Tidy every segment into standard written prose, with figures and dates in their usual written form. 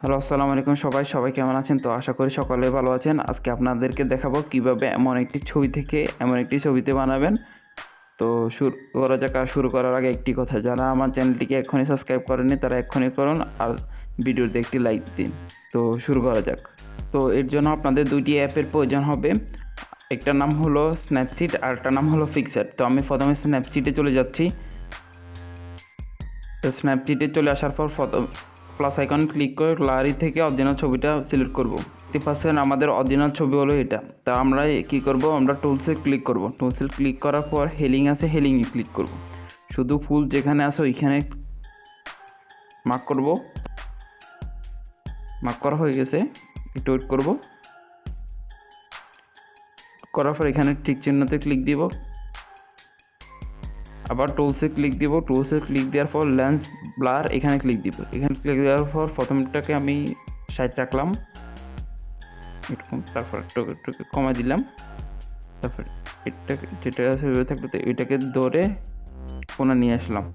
Hello, আসসালামু আলাইকুম সবাই কেমন আছেন? তো আশা করি সকলে ভালো আছেন। আজকে আপনাদেরকে দেখাবো কিভাবে এমন একটি ছবি থেকে এমন একটি ছবিতে বানাবেন। তো শুরু করা যাক। আর শুরু করার আগে একটি কথা, যারা আমার চ্যানেলটিকে এক্ষুনি সাবস্ক্রাইব করেননি তারা এক্ষুনি করুন, আর ভিডিওতে একটি লাইক দিন। তো শুরু করা যাক। তো এর জন্য আপনাদের দুইটি অ্যাপের প্রয়োজন হবে। একটার নাম হলো স্ন্যাপসিড আর একটার নাম হলো পিক্সার্ট। তো আমি প্রথমে স্ন্যাপসিডে চলে যাচ্ছি। তো স্ন্যাপসিডে চলে আসার পর প্লাস আইকন ক্লিক করে গ্যালারি থেকে অরিজিনাল ছবিটা সিলেক্ট করব। 50% আমাদের অরিজিনাল ছবি হলো এটা। তা আমরা কি করব, আমরা টুলসে ক্লিক করব। টুলসে ক্লিক করার পর হেলিং আছে, হেলিংয়ে ক্লিক করব। শুধু ফুল যেখানে আছে ওইখানে মার্ক করব। মার্ক করা হয়ে গেছে, একটু ওয়েট করব। করার পর এখানে ঠিক চিহ্নতে ক্লিক দিব, আবার টুলসে ক্লিক দিব। টুলসে ক্লিক দেওয়ার পর লেন্স ব্লার এখানে ক্লিক দিব। এখানে ক্লিক দেওয়ার পর প্রথমটাকে আমি সাইড রাখলাম এরকম, তারপর একটু কমা দিলাম। তারপর এটাকে যেটা আছে থাকলো তো এটাকে ধরে কোণা নিয়ে আসলাম।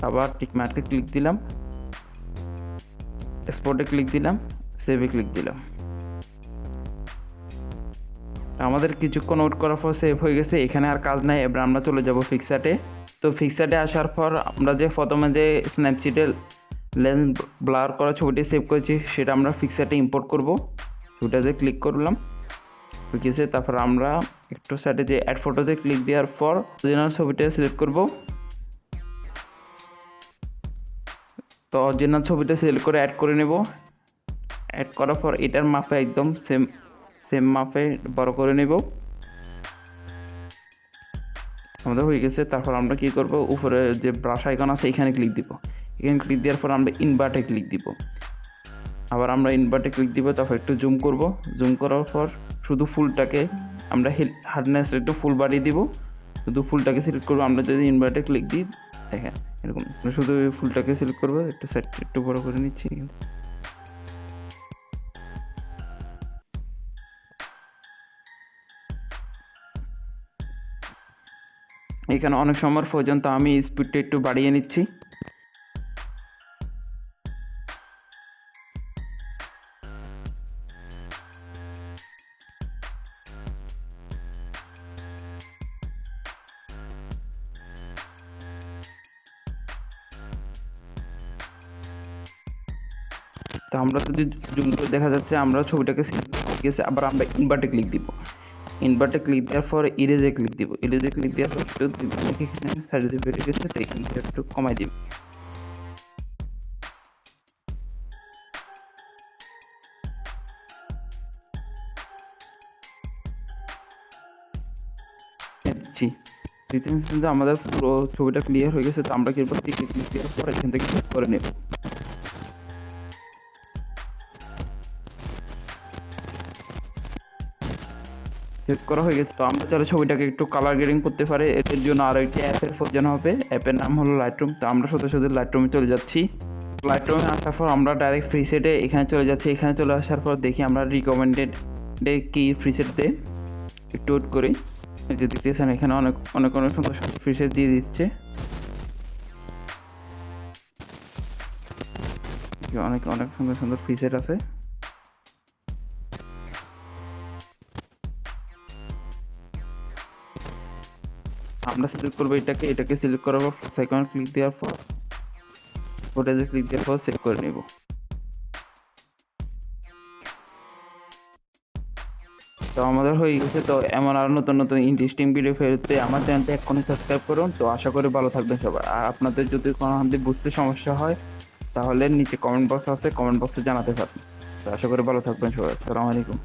আবার টিক মার্কে ক্লিক দিলাম, এক্সপোর্টে ক্লিক দিলাম, সেভে ক্লিক দিলাম। আমাদের কিছুক্ষণ ওয়েট করার পর সেভ হয়ে গেছে। এখানে আর কাজ নাই। এবার আমরা চলে যাব পিক্সার্টে। তো পিক্সার্টে আসার পর আমরা যে প্রথমে যে স্ন্যাপচিটে লেন্স ব্লার করা ছবিটি সেভ করেছি সেটা আমরা পিক্সার্টে ইম্পোর্ট করব। ওটাতে ক্লিক করলাম, ঠিক আছে। তারপর আমরা একটু সাইডে যে অ্যাড ফটোতে ক্লিক দেওয়ার পর অরিজিনাল ছবিটা সিলেক্ট করব। তো অরিজিনাল ছবিটা সিলেক্ট করে অ্যাড করে নেব। অ্যাড করার পর এটার মাপে একদম সেম মাপে বড় করে নেব। আমাদের হয়ে গেছে। তারপর আমরা কি করব, উপরে যে ব্রাশ আইকন আছে এখানে ক্লিক দিব। এখানে ক্লিক দেওয়ার পর আমরা ইনভার্টে ক্লিক দিব। আবার আমরা ইনভার্টে ক্লিক দিব। তারপর একটু জুম করব। জুম করার পর শুধু ফুলটাকে আমরা হার্ডনেস একটু ফুল বাড়িয়ে দিব। শুধু ফুলটাকে সিলেক্ট করবো। আমরা যদি ইনভার্টে ক্লিক দিই দেখেন এরকম, শুধু ফুলটাকে সিলেক্ট করবো। একটু সাইড একটু বড় করে নিচ্ছি। এখানে অনেক সময় পর্যন্ত আমি স্পিডটা একটু বাড়িয়ে নিচ্ছি। তো আমরা যদি জুম করে দেখা যাচ্ছে আমরা ছবিটাকে গেছে। আবার আমরা ইনভার্টে ক্লিক দিব। ইনভার্টে ক্লিক দেওয়ার পর ইরেজে ক্লিক দিব। ইরেজে ক্লিক দেওয়ার পর একটু এখানে সাইডে বেড়ে গেছে, তো এখান থেকে একটু কমাই দিব। জি, দ্বিতীয় আমাদের পুরো ছবিটা ক্লিয়ার হয়ে গেছে। তো আমরা কি করবো, ক্লিক দেওয়ার পর এখান থেকে ক্লিক করে নেব। সেভ করা হয়ে গেছে। তো আমরা চাইলে ছবিটাকে একটু কালার গ্রেডিং করতে পারি। এর জন্য আরও একটি অ্যাপের প্রয়োজন হবে। অ্যাপের নাম হলো লাইটরুম। তো আমরা শুধু লাইটরুমে চলে যাচ্ছি। লাইটরুমে আসার পর আমরা ডাইরেক্ট প্রিসেটে এখানে চলে যাচ্ছি। এখানে চলে আসার পর দেখি আমরা রিকমেন্ডেড কি প্রিসেট দেয়, একটু ওয়েট করি। যে দেখতেছেন এখানে অনেক অনেক অনেক সুন্দর প্রিসেট দিয়ে দিচ্ছে। অনেক অনেক সুন্দর সুন্দর প্রিসেট আছে। আমরা সিলেক্ট করবো এটাকে সিলেক্ট করার পর সেকেন্ড ক্লিক দেওয়ার পর ওটাতে ক্লিক দেওয়ার পর সেভ করে নেব। তো আমাদের হয়ে গেছে। তো এমন আরও নতুন নতুন ইন্টারেস্টিং ভিডিও ফেরতে আমার চ্যানেলটা এক্ষুনি সাবস্ক্রাইব করুন। তো আশা করি ভালো থাকবেন সবাই। আর আপনাদের যদি কোনো হাতে বুঝতে সমস্যা হয় তাহলে নিচে কমেন্ট বক্স আছে, কমেন্ট বক্সে জানাতে পারেন। তো আশা করি ভালো থাকবেন সবাই। আসসালামু আলাইকুম।